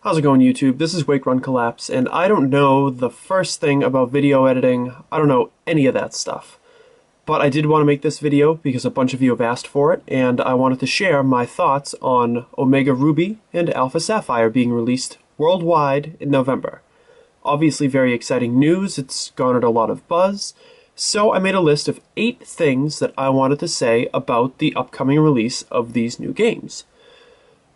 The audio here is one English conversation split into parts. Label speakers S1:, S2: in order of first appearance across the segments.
S1: How's it going, YouTube? This is Wake Run Collapse, and I don't know the first thing about video editing. I don't know any of that stuff. But I did want to make this video because a bunch of you have asked for it, and I wanted to share my thoughts on Omega Ruby and Alpha Sapphire being released worldwide in November. Obviously very exciting news, it's garnered a lot of buzz, so I made a list of 8 things that I wanted to say about the upcoming release of these new games.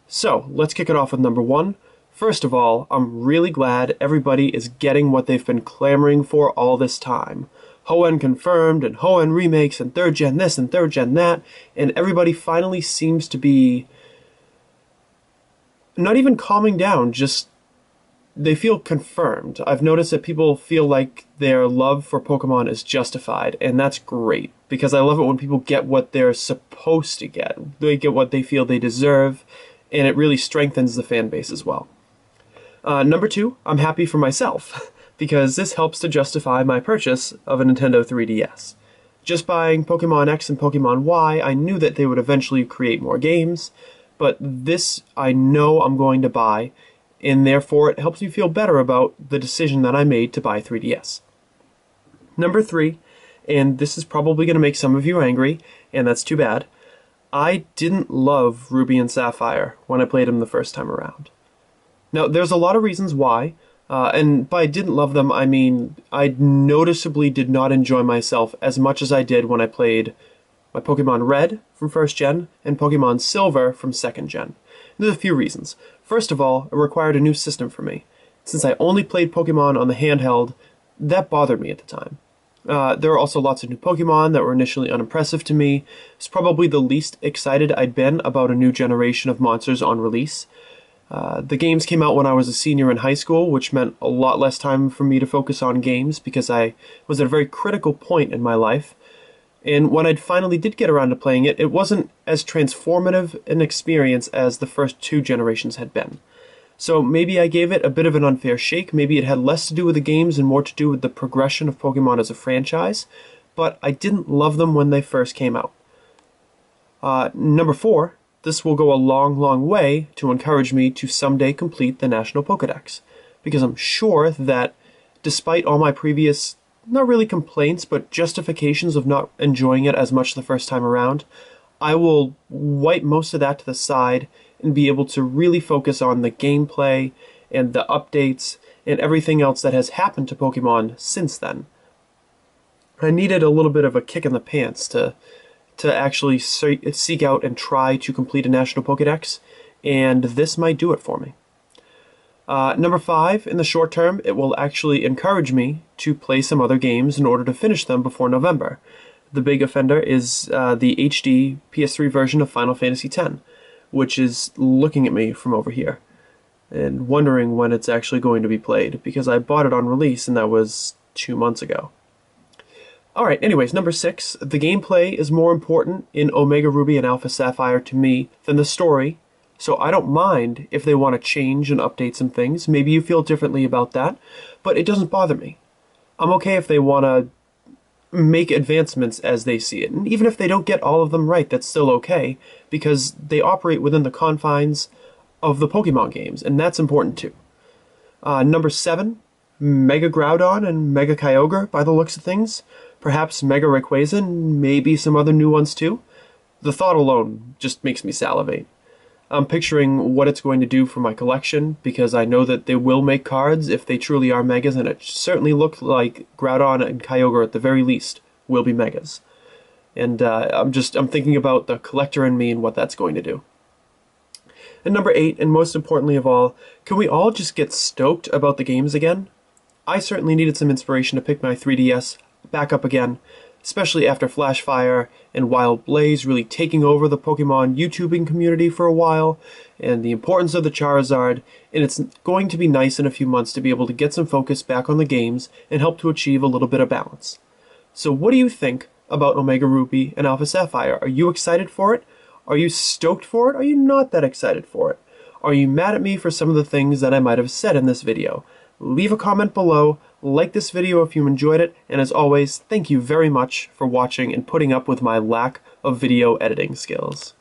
S1: So, let's kick it off with number 1. First of all, I'm really glad everybody is getting what they've been clamoring for all this time. Hoenn confirmed, and Hoenn remakes, and 3rd gen this, and 3rd gen that, and everybody finally seems to be not even calming down, just they feel confirmed. I've noticed that people feel like their love for Pokemon is justified, and that's great, because I love it when people get what they're supposed to get. They get what they feel they deserve, and it really strengthens the fan base as well. Number 2, I'm happy for myself, because this helps to justify my purchase of a Nintendo 3DS. Just buying Pokemon X and Pokemon Y, I knew that they would eventually create more games, but this I know I'm going to buy, and therefore it helps me feel better about the decision that I made to buy 3DS. Number 3, and this is probably going to make some of you angry, and that's too bad, I didn't love Ruby and Sapphire when I played them the first time around. Now, there's a lot of reasons why, and by didn't love them, I mean I noticeably did not enjoy myself as much as I did when I played my Pokemon Red from 1st gen and Pokemon Silver from 2nd gen. There's a few reasons. First of all, it required a new system for me. Since I only played Pokemon on the handheld, that bothered me at the time. There were also lots of new Pokemon that were initially unimpressive to me. It's probably the least excited I'd been about a new generation of monsters on release. The games came out when I was a senior in high school, which meant a lot less time for me to focus on games because I was at a very critical point in my life. And when I finally did get around to playing it, it wasn't as transformative an experience as the first 2 generations had been. So maybe I gave it a bit of an unfair shake, maybe it had less to do with the games and more to do with the progression of Pokemon as a franchise, but I didn't love them when they first came out. Number 4, this will go a long, long way to encourage me to someday complete the National Pokédex, because I'm sure that despite all my previous, not really complaints, but justifications of not enjoying it as much the first time around, I will wipe most of that to the side and be able to really focus on the gameplay and the updates and everything else that has happened to Pokemon since then. I needed a little bit of a kick in the pants to actually seek out and try to complete a National Pokédex, and this might do it for me. Number 5, in the short term, it will actually encourage me to play some other games in order to finish them before November. The big offender is the HD PS3 version of Final Fantasy X, which is looking at me from over here and wondering when it's actually going to be played, because I bought it on release and that was 2 months ago. Alright, anyways, number 6, the gameplay is more important in Omega Ruby and Alpha Sapphire to me than the story, so I don't mind if they want to change and update some things. Maybe you feel differently about that, but it doesn't bother me. I'm okay if they want to make advancements as they see it, and even if they don't get all of them right, that's still okay, because they operate within the confines of the Pokemon games, and that's important too. Number 7, Mega Groudon and Mega Kyogre, by the looks of things. Perhaps Mega Rayquaza, maybe some other new ones too. The thought alone just makes me salivate. I'm picturing what it's going to do for my collection, because I know that they will make cards if they truly are Megas, and it certainly looked like Groudon and Kyogre at the very least will be Megas. And I'm thinking about the collector in me and what that's going to do. And number 8, and most importantly of all, can we all just get stoked about the games again? I certainly needed some inspiration to pick my 3DS back up again, especially after Flashfire and Wild Blaze really taking over the Pokemon YouTubing community for a while, and the importance of the Charizard, and it's going to be nice in a few months to be able to get some focus back on the games and help to achieve a little bit of balance. So what do you think about Omega Ruby and Alpha Sapphire? Are you excited for it? Are you stoked for it? Are you not that excited for it? Are you mad at me for some of the things that I might have said in this video? Leave a comment below, like this video if you enjoyed it, and as always, thank you very much for watching and putting up with my lack of video editing skills.